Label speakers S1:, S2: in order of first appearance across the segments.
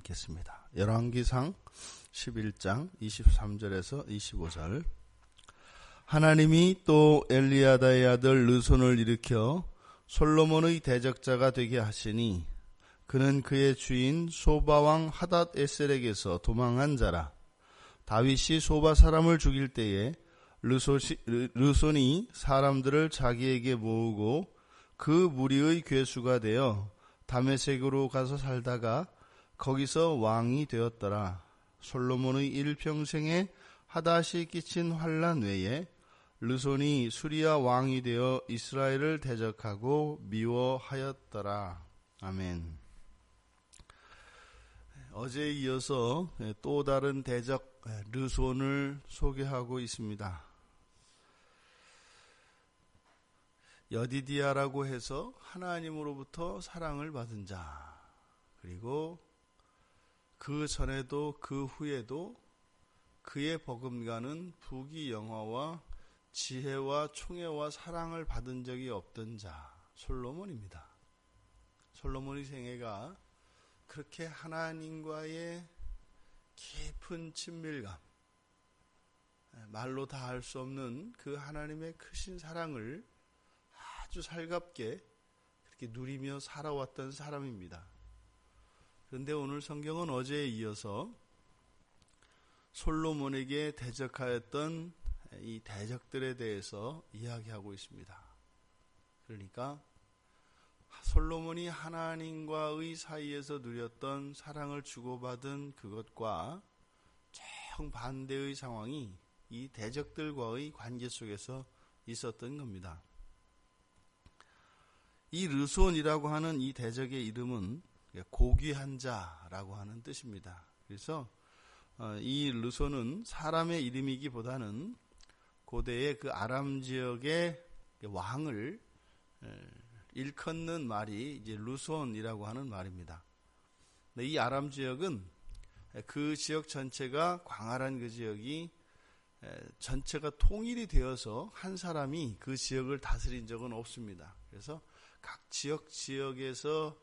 S1: 읽겠습니다. 열왕기상 11장 23절에서 25절. 하나님이 또 엘리야다의 아들 르손을 일으켜 솔로몬의 대적자가 되게 하시니 그는 그의 주인 소바왕 하닷 에셀에게서 도망한 자라. 다윗이 소바 사람을 죽일 때에 르손이 사람들을 자기에게 모으고 그 무리의 괴수가 되어 다메섹으로 가서 살다가 거기서 왕이 되었더라. 솔로몬의 일평생에 하닷이 끼친 환난 외에 르손이 수리아 왕이 되어 이스라엘을 대적하고 미워하였더라. 아멘. 어제에 이어서 또 다른 대적 르손을 소개하고 있습니다. 여디디아라고 해서 하나님으로부터 사랑을 받은 자, 그리고 그 전에도 그 후에도 그의 버금가는 부귀영화와 지혜와 총애와 사랑을 받은 적이 없던 자, 솔로몬입니다. 솔로몬의 생애가 그렇게 하나님과의 깊은 친밀감, 말로 다 할 수 없는 그 하나님의 크신 사랑을 아주 살갑게 그렇게 누리며 살아왔던 사람입니다. 그런데 오늘 성경은 어제에 이어서 솔로몬에게 대적하였던 이 대적들에 대해서 이야기하고 있습니다. 그러니까 솔로몬이 하나님과의 사이에서 누렸던 사랑을 주고받은 그것과 정반대의 상황이 이 대적들과의 관계 속에서 있었던 겁니다. 이 르손이라고 하는 이 대적의 이름은 고귀한 자라고 하는 뜻입니다. 그래서 이 르손은 사람의 이름이기보다는 고대의 그 아람 지역의 왕을 일컫는 말이 이제 르손이라고 하는 말입니다. 이 아람 지역은 그 지역 전체가 광활한 그 지역이 전체가 통일이 되어서 한 사람이 그 지역을 다스린 적은 없습니다. 그래서 각 지역에서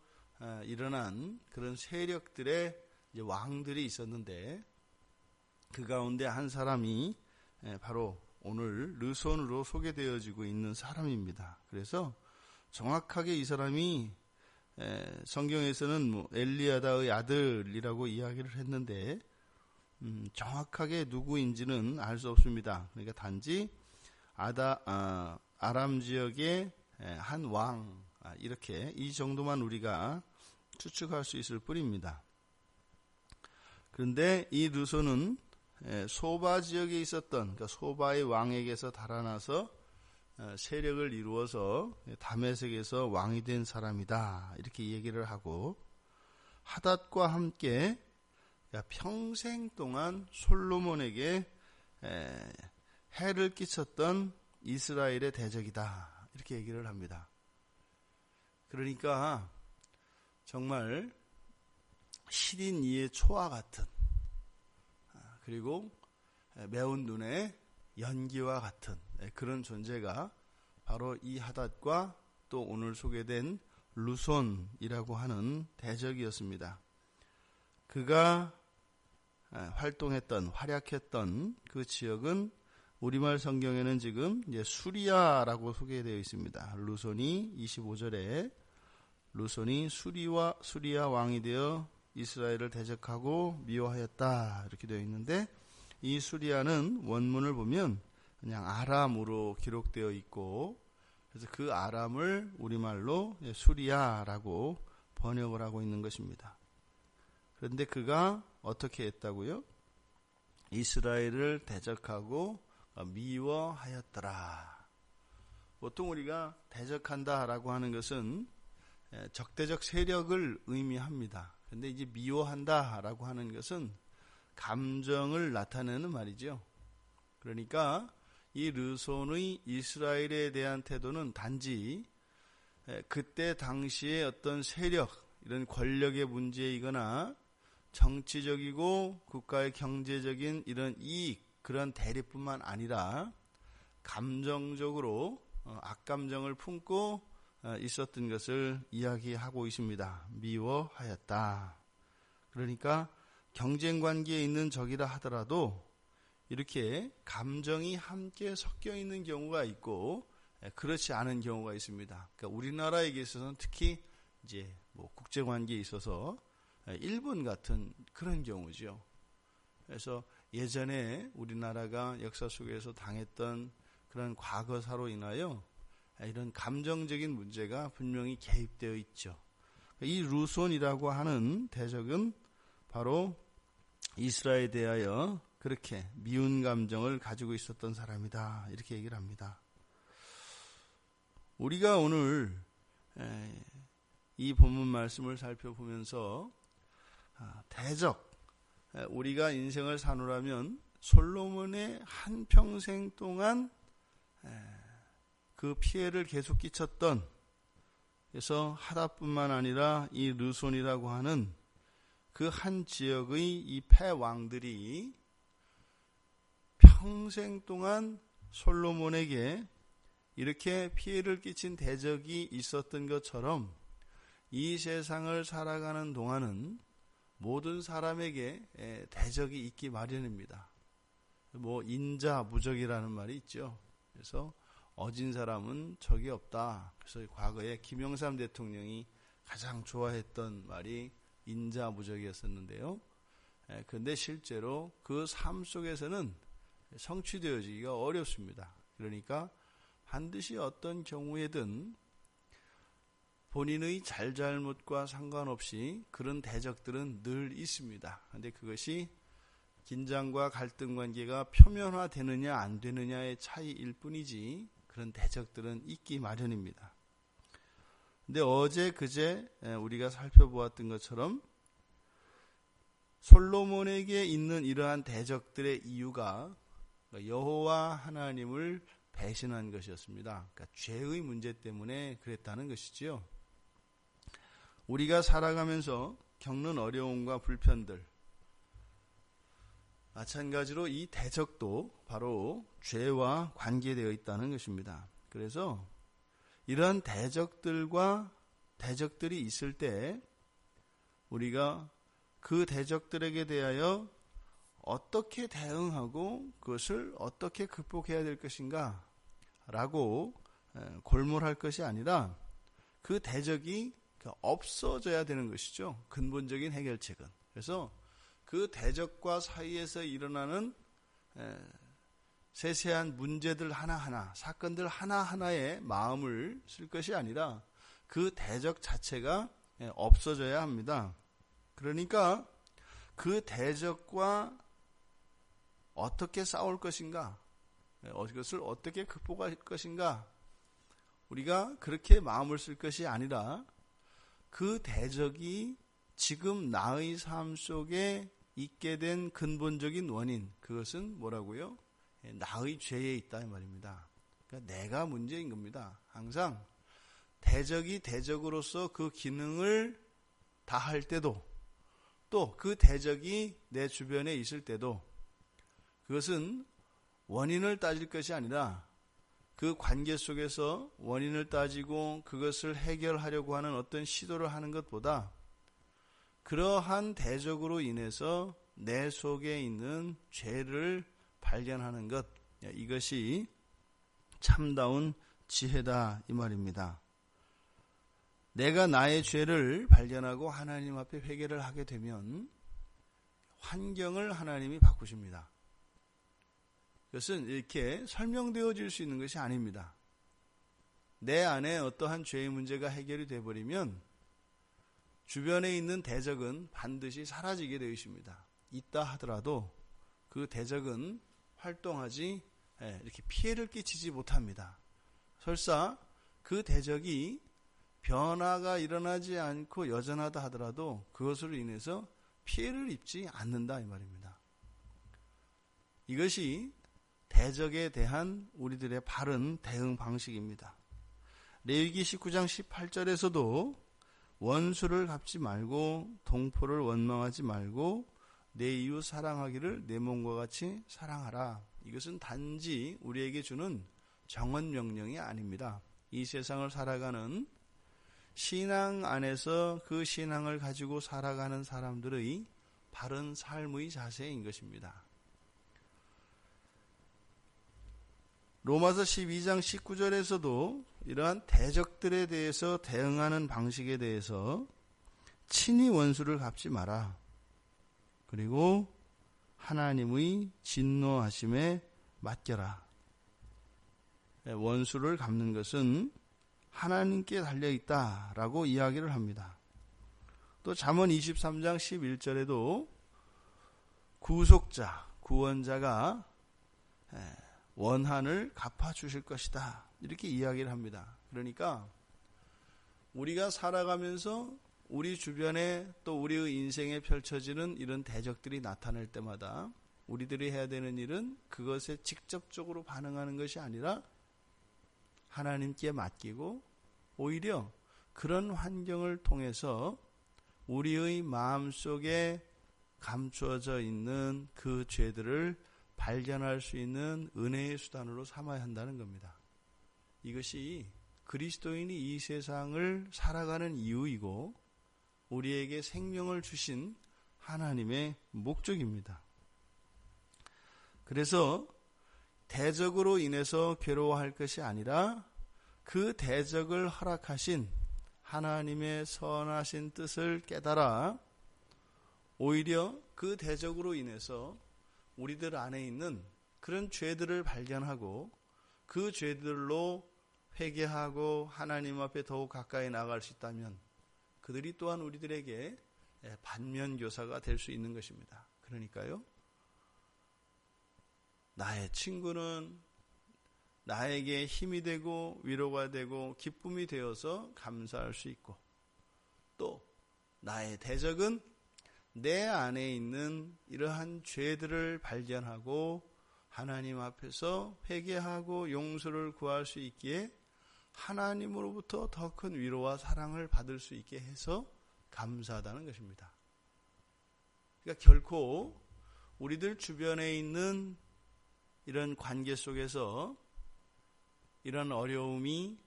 S1: 일어난 그런 세력들의 이제 왕들이 있었는데 그 가운데 한 사람이 바로 오늘 르손으로 소개되어지고 있는 사람입니다. 그래서 정확하게 이 사람이 성경에서는 엘리야다의 아들이라고 이야기를 했는데 정확하게 누구인지는 알 수 없습니다. 그러니까 단지 아람 지역의 한 왕, 이렇게 이 정도만 우리가 추측할 수 있을 뿐입니다. 그런데 이 르손은 소바 지역에 있었던, 그러니까 소바의 왕에게서 달아나서 세력을 이루어서 다메섹에서 왕이 된 사람이다, 이렇게 얘기를 하고, 하닷과 함께 평생 동안 솔로몬에게 해를 끼쳤던 이스라엘의 대적이다, 이렇게 얘기를 합니다. 그러니까 정말 시린 이의 초와 같은, 그리고 매운 눈의 연기와 같은 그런 존재가 바로 이 하닷과 또 오늘 소개된 르손이라고 하는 대적이었습니다. 그가 활약했던 그 지역은 우리말 성경에는 지금 이제 수리아라고 소개되어 있습니다. 르손이 25절에 르손이 수리아 왕이 되어 이스라엘을 대적하고 미워하였다, 이렇게 되어 있는데, 이 수리아는 원문을 보면 그냥 아람으로 기록되어 있고, 그래서 그 아람을 우리말로 수리아라고 번역을 하고 있는 것입니다. 그런데 그가 어떻게 했다고요? 이스라엘을 대적하고 미워하였더라. 보통 우리가 대적한다라고 하는 것은 적대적 세력을 의미합니다. 그런데 이제 미워한다라고 하는 것은 감정을 나타내는 말이죠. 그러니까 이 르손의 이스라엘에 대한 태도는 단지 그때 당시에 어떤 세력, 이런 권력의 문제이거나 정치적이고 국가의 경제적인 이런 이익, 그런 대립뿐만 아니라 감정적으로 악감정을 품고 있었던 것을 이야기하고 있습니다. 미워하였다. 그러니까 경쟁 관계에 있는 적이라 하더라도 이렇게 감정이 함께 섞여 있는 경우가 있고 그렇지 않은 경우가 있습니다. 그러니까 우리나라에 있어서는 특히 이제 뭐 국제 관계에 있어서 일본 같은 그런 경우죠. 그래서 예전에 우리나라가 역사 속에서 당했던 그런 과거사로 인하여 이런 감정적인 문제가 분명히 개입되어 있죠. 이 루손이라고 하는 대적은 바로 이스라엘에 대하여 그렇게 미운 감정을 가지고 있었던 사람이다. 이렇게 얘기를 합니다. 우리가 오늘 이 본문 말씀을 살펴보면서 대적, 우리가 인생을 사노라면 솔로몬의 한평생 동안 그 피해를 계속 끼쳤던, 그래서 하닷뿐만 아니라 이 르손이라고 하는 그 한 지역의 이 패왕들이 평생 동안 솔로몬에게 이렇게 피해를 끼친 대적이 있었던 것처럼 이 세상을 살아가는 동안은 모든 사람에게 대적이 있기 마련입니다. 뭐 인자무적이라는 말이 있죠. 그래서 어진 사람은 적이 없다. 그래서 과거에 김영삼 대통령이 가장 좋아했던 말이 인자무적이었었는데요. 그런데 실제로 그 삶 속에서는 성취되어지기가 어렵습니다. 그러니까 반드시 어떤 경우에든 본인의 잘잘못과 상관없이 그런 대적들은 늘 있습니다. 그런데 그것이 긴장과 갈등 관계가 표면화되느냐 안 되느냐의 차이일 뿐이지 그런 대적들은 있기 마련입니다. 근데 어제 그제 우리가 살펴보았던 것처럼 솔로몬에게 있는 이러한 대적들의 이유가 여호와 하나님을 배신한 것이었습니다. 그러니까 죄의 문제 때문에 그랬다는 것이지요. 우리가 살아가면서 겪는 어려움과 불편들, 마찬가지로 이 대적도 바로 죄와 관계되어 있다는 것입니다. 그래서 이러한 대적들이 있을 때 우리가 그 대적들에게 대하여 어떻게 대응하고 그것을 어떻게 극복해야 될 것인가 라고 골몰할 것이 아니라 그 대적이 없어져야 되는 것이죠. 근본적인 해결책은. 그래서 그 대적과 사이에서 일어나는 세세한 문제들 하나하나, 사건들 하나하나에 마음을 쓸 것이 아니라 그 대적 자체가 없어져야 합니다. 그러니까 그 대적과 어떻게 싸울 것인가, 그것을 어떻게 극복할 것인가, 우리가 그렇게 마음을 쓸 것이 아니라 그 대적이 지금 나의 삶 속에 있게 된 근본적인 원인, 그것은 뭐라고요? 나의 죄에 있다 이 말입니다. 그러니까 내가 문제인 겁니다. 항상 대적이 대적으로서 그 기능을 다할 때도 또 그 대적이 내 주변에 있을 때도 그것은 원인을 따질 것이 아니라 그 관계 속에서 원인을 따지고 그것을 해결하려고 하는 어떤 시도를 하는 것보다 그러한 대적으로 인해서 내 속에 있는 죄를 발견하는 것, 이것이 참다운 지혜다 이 말입니다. 내가 나의 죄를 발견하고 하나님 앞에 회개를 하게 되면 환경을 하나님이 바꾸십니다. 그것은 이렇게 설명되어질 수 있는 것이 아닙니다. 내 안에 어떠한 죄의 문제가 해결이 되어버리면 주변에 있는 대적은 반드시 사라지게 되어 있습니다. 있다 하더라도 그 대적은 활동하지, 이렇게 피해를 끼치지 못합니다. 설사 그 대적이 변화가 일어나지 않고 여전하다 하더라도 그것으로 인해서 피해를 입지 않는다 이 말입니다. 이것이 대적에 대한 우리들의 바른 대응 방식입니다. 레위기 19장 18절에서도 원수를 갚지 말고 동포를 원망하지 말고 내 이웃 사랑하기를 내 몸과 같이 사랑하라. 이것은 단지 우리에게 주는 정언 명령이 아닙니다. 이 세상을 살아가는 신앙 안에서 그 신앙을 가지고 살아가는 사람들의 바른 삶의 자세인 것입니다. 로마서 12장 19절에서도 이러한 대적들에 대해서 대응하는 방식에 대해서 친히 원수를 갚지 마라. 그리고 하나님의 진노하심에 맡겨라. 원수를 갚는 것은 하나님께 달려있다라고 이야기를 합니다. 또 잠언 23장 11절에도 구속자, 구원자가 원한을 갚아주실 것이다. 이렇게 이야기를 합니다. 그러니까 우리가 살아가면서 우리 주변에 또 우리의 인생에 펼쳐지는 이런 대적들이 나타날 때마다 우리들이 해야 되는 일은 그것에 직접적으로 반응하는 것이 아니라 하나님께 맡기고 오히려 그런 환경을 통해서 우리의 마음속에 감추어져 있는 그 죄들을 발견할 수 있는 은혜의 수단으로 삼아야 한다는 겁니다. 이것이 그리스도인이 이 세상을 살아가는 이유이고 우리에게 생명을 주신 하나님의 목적입니다. 그래서 대적으로 인해서 괴로워할 것이 아니라 그 대적을 허락하신 하나님의 선하신 뜻을 깨달아 오히려 그 대적으로 인해서 우리들 안에 있는 그런 죄들을 발견하고 그 죄들로 회개하고 하나님 앞에 더욱 가까이 나아갈 수 있다면 그들이 또한 우리들에게 반면교사가 될 수 있는 것입니다. 그러니까요, 나의 친구는 나에게 힘이 되고 위로가 되고 기쁨이 되어서 감사할 수 있고, 또 나의 대적은 내 안에 있는 이러한 죄들을 발견하고 하나님 앞에서 회개하고 용서를 구할 수 있기에 하나님으로부터 더 큰 위로와 사랑을 받을 수 있게 해서 감사하다는 것입니다. 그러니까 결코 우리들 주변에 있는 이런 관계 속에서 이런 어려움이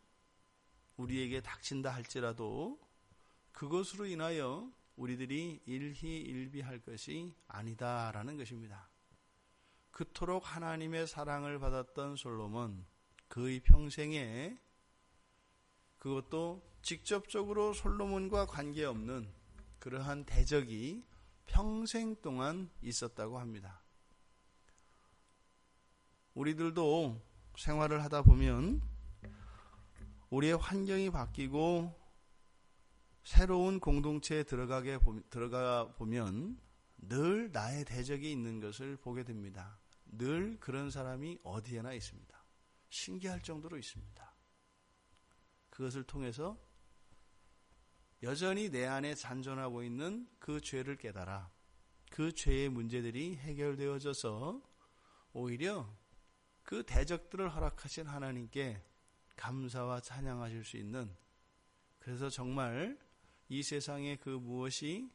S1: 우리에게 닥친다 할지라도 그것으로 인하여 우리들이 일희일비할 것이 아니다라는 것입니다. 그토록 하나님의 사랑을 받았던 솔로몬, 그의 평생에 그것도 직접적으로 솔로몬과 관계없는 그러한 대적이 평생 동안 있었다고 합니다. 우리들도 생활을 하다 보면 우리의 환경이 바뀌고 새로운 공동체에 들어가 보면 늘 나의 대적이 있는 것을 보게 됩니다. 늘 그런 사람이 어디에나 있습니다. 신기할 정도로 있습니다. 그것을 통해서 여전히 내 안에 잔존하고 있는 그 죄를 깨달아 그 죄의 문제들이 해결되어져서 오히려 그 대적들을 허락하신 하나님께 감사와 찬양하실 수 있는, 그래서 정말 이 세상의 그 무엇이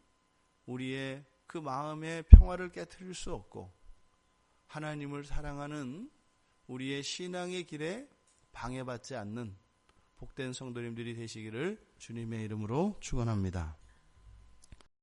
S1: 우리의 그 마음의 평화를 깨트릴 수 없고 하나님을 사랑하는 우리의 신앙의 길에 방해받지 않는 복된 성도님들이 되시기를 주님의 이름으로 축원합니다.